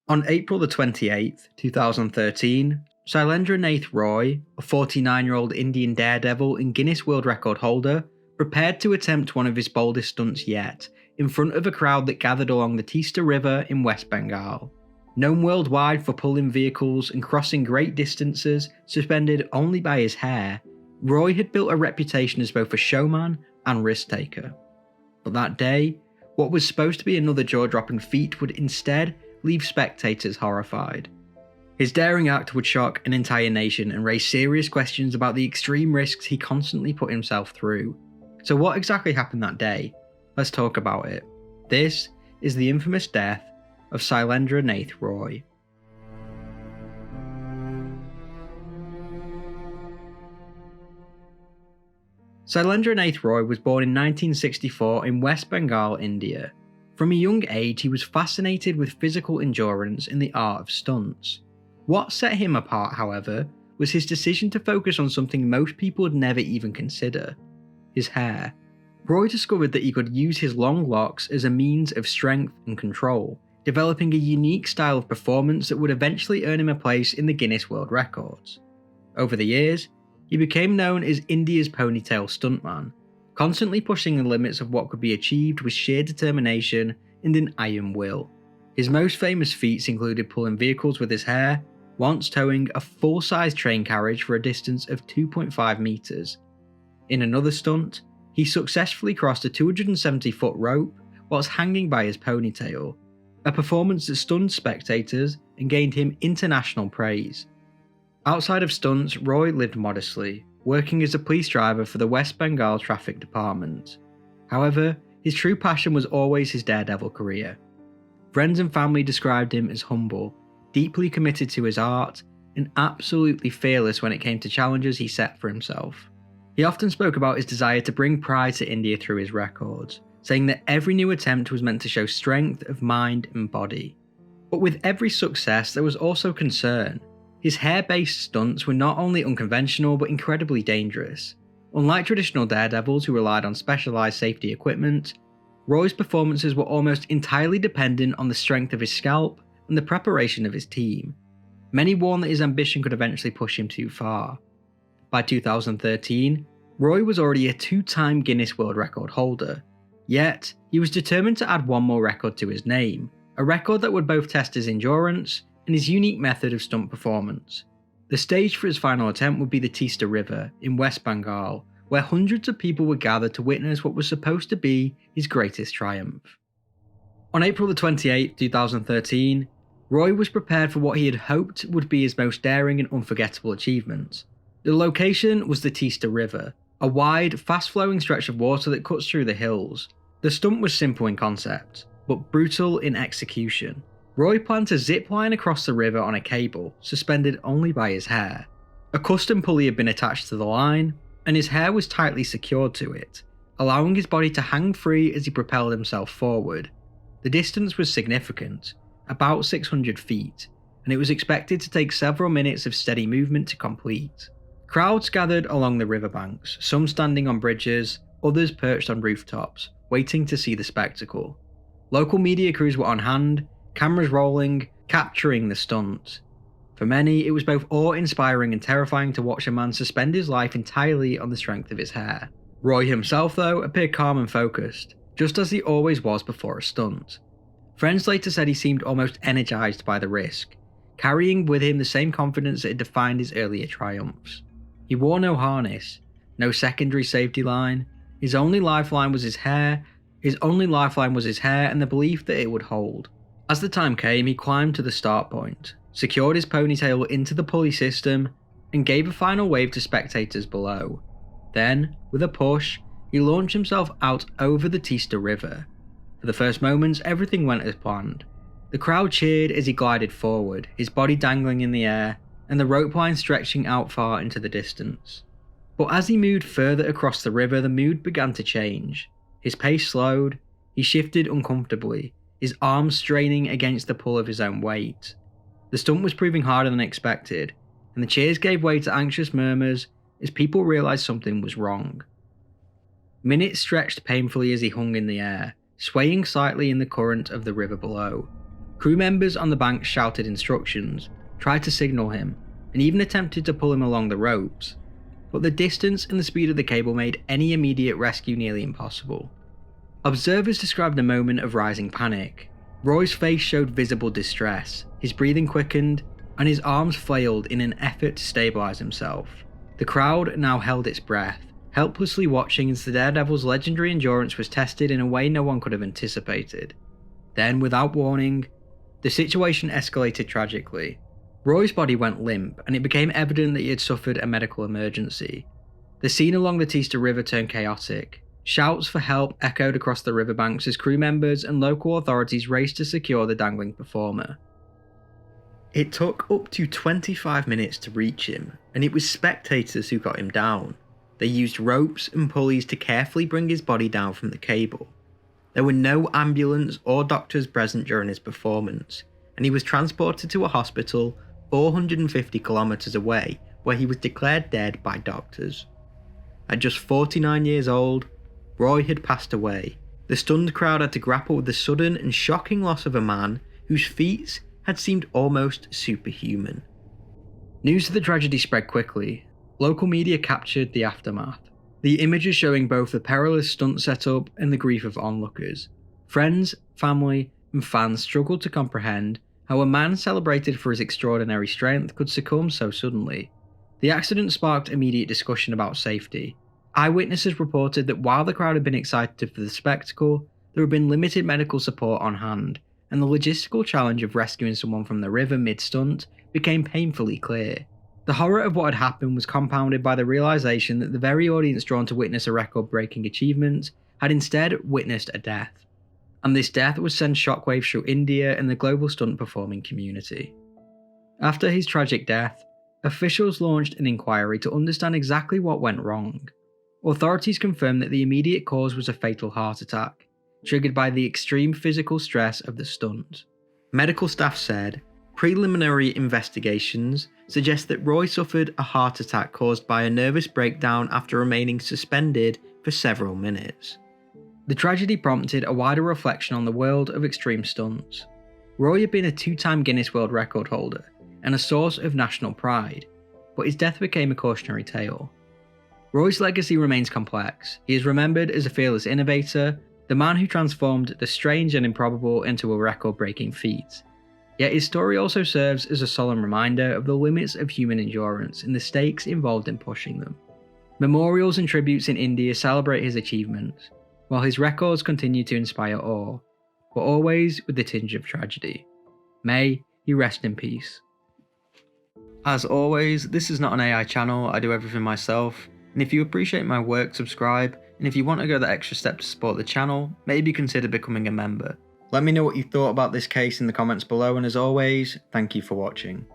On April the 28th, 2013, Sailendra Nath Roy, a 49-year-old Indian daredevil and Guinness World Record holder, prepared to attempt one of his boldest stunts yet, in front of a crowd that gathered along the Teesta River in West Bengal. Known worldwide for pulling vehicles and crossing great distances suspended only by his hair, Roy had built a reputation as both a showman and risk-taker. But that day, what was supposed to be another jaw-dropping feat would instead leave spectators horrified. His daring act would shock an entire nation and raise serious questions about the extreme risks he constantly put himself through. So what exactly happened that day? Let's talk about it. This is the infamous death of Sailendra Nath Roy. Sailendra Nath Roy was born in 1964 in West Bengal, India. From a young age, he was fascinated with physical endurance and the art of stunts. What set him apart, however, was his decision to focus on something most people would never even consider: his hair. Roy discovered that he could use his long locks as a means of strength and control, developing a unique style of performance that would eventually earn him a place in the Guinness World Records. Over the years, he became known as India's ponytail stuntman, constantly pushing the limits of what could be achieved with sheer determination and an iron will. His most famous feats included pulling vehicles with his hair, once towing a full-size train carriage for a distance of 2.5 meters. In another stunt, he successfully crossed a 270-foot rope whilst hanging by his ponytail, a performance that stunned spectators and gained him international praise. Outside of stunts, Roy lived modestly, working as a police driver for the West Bengal Traffic Department. However, his true passion was always his daredevil career. Friends and family described him as humble, deeply committed to his art, and absolutely fearless when it came to challenges he set for himself. He often spoke about his desire to bring pride to India through his records, saying that every new attempt was meant to show strength of mind and body. But with every success, there was also concern. His hair-based stunts were not only unconventional but incredibly dangerous. Unlike traditional daredevils who relied on specialised safety equipment, Roy's performances were almost entirely dependent on the strength of his scalp and the preparation of his team. Many warned that his ambition could eventually push him too far. By 2013, Roy was already a two-time Guinness World Record holder, yet he was determined to add one more record to his name, a record that would both test his endurance and his unique method of stunt performance. The stage for his final attempt would be the Teesta River in West Bengal, where hundreds of people would gather to witness what was supposed to be his greatest triumph. On April 28, 2013, Roy was prepared for what he had hoped would be his most daring and unforgettable achievement. The location was the Teesta River, a wide, fast-flowing stretch of water that cuts through the hills. The stunt was simple in concept, but brutal in execution. Roy planned to zipline across the river on a cable, suspended only by his hair. A custom pulley had been attached to the line, and his hair was tightly secured to it, allowing his body to hang free as he propelled himself forward. The distance was significant, about 600 feet, and it was expected to take several minutes of steady movement to complete. Crowds gathered along the riverbanks, some standing on bridges, others perched on rooftops, waiting to see the spectacle. Local media crews were on hand, cameras rolling, capturing the stunt. For many, it was both awe-inspiring and terrifying to watch a man suspend his life entirely on the strength of his hair. Roy himself, though, appeared calm and focused, just as he always was before a stunt. Friends later said he seemed almost energized by the risk, carrying with him the same confidence that had defined his earlier triumphs. He wore no harness, no secondary safety line. His only lifeline was his hair and the belief that it would hold. As the time came, he climbed to the start point, secured his ponytail into the pulley system, and gave a final wave to spectators below. Then, with a push, he launched himself out over the Teesta River. For the first moments, everything went as planned. The crowd cheered as he glided forward, his body dangling in the air, and the rope line stretching out far into the distance. But as he moved further across the river, the mood began to change. His pace slowed, he shifted uncomfortably, his arms straining against the pull of his own weight. The stunt was proving harder than expected, and the cheers gave way to anxious murmurs as people realised something was wrong. Minutes stretched painfully as he hung in the air, swaying slightly in the current of the river below. Crew members on the bank shouted instructions, tried to signal him, and even attempted to pull him along the ropes, but the distance and the speed of the cable made any immediate rescue nearly impossible. Observers described a moment of rising panic. Roy's face showed visible distress, his breathing quickened, and his arms flailed in an effort to stabilise himself. The crowd now held its breath, helplessly watching as the Daredevil's legendary endurance was tested in a way no one could have anticipated. Then, without warning, the situation escalated tragically. Roy's body went limp, and it became evident that he had suffered a medical emergency. The scene along the Teesta River turned chaotic. Shouts for help echoed across the riverbanks as crew members and local authorities raced to secure the dangling performer. It took up to 25 minutes to reach him, and it was spectators who got him down. They used ropes and pulleys to carefully bring his body down from the cable. There were no ambulance or doctors present during his performance, and he was transported to a hospital 450 kilometers away, where he was declared dead by doctors. At just 49 years old, Roy had passed away. The stunned crowd had to grapple with the sudden and shocking loss of a man whose feats had seemed almost superhuman. News of the tragedy spread quickly. Local media captured the aftermath. The images showing both the perilous stunt setup and the grief of onlookers. Friends, family, and fans struggled to comprehend how a man celebrated for his extraordinary strength could succumb so suddenly. The accident sparked immediate discussion about safety. Eyewitnesses reported that while the crowd had been excited for the spectacle, there had been limited medical support on hand, and the logistical challenge of rescuing someone from the river mid-stunt became painfully clear. The horror of what had happened was compounded by the realisation that the very audience drawn to witness a record-breaking achievement had instead witnessed a death, and this death would send shockwaves through India and the global stunt performing community. After his tragic death, officials launched an inquiry to understand exactly what went wrong. Authorities confirmed that the immediate cause was a fatal heart attack, triggered by the extreme physical stress of the stunt. Medical staff said, preliminary investigations suggest that Roy suffered a heart attack caused by a nervous breakdown after remaining suspended for several minutes. The tragedy prompted a wider reflection on the world of extreme stunts. Roy had been a two-time Guinness World Record holder and a source of national pride, but his death became a cautionary tale. Roy's legacy remains complex. He is remembered as a fearless innovator, the man who transformed the strange and improbable into a record-breaking feat. Yet his story also serves as a solemn reminder of the limits of human endurance and the stakes involved in pushing them. Memorials and tributes in India celebrate his achievements, while his records continue to inspire awe, but always with a tinge of tragedy. May he rest in peace. As always, this is not an AI channel, I do everything myself, and if you appreciate my work, subscribe, and if you want to go the extra step to support the channel, maybe consider becoming a member. Let me know what you thought about this case in the comments below, and as always, thank you for watching.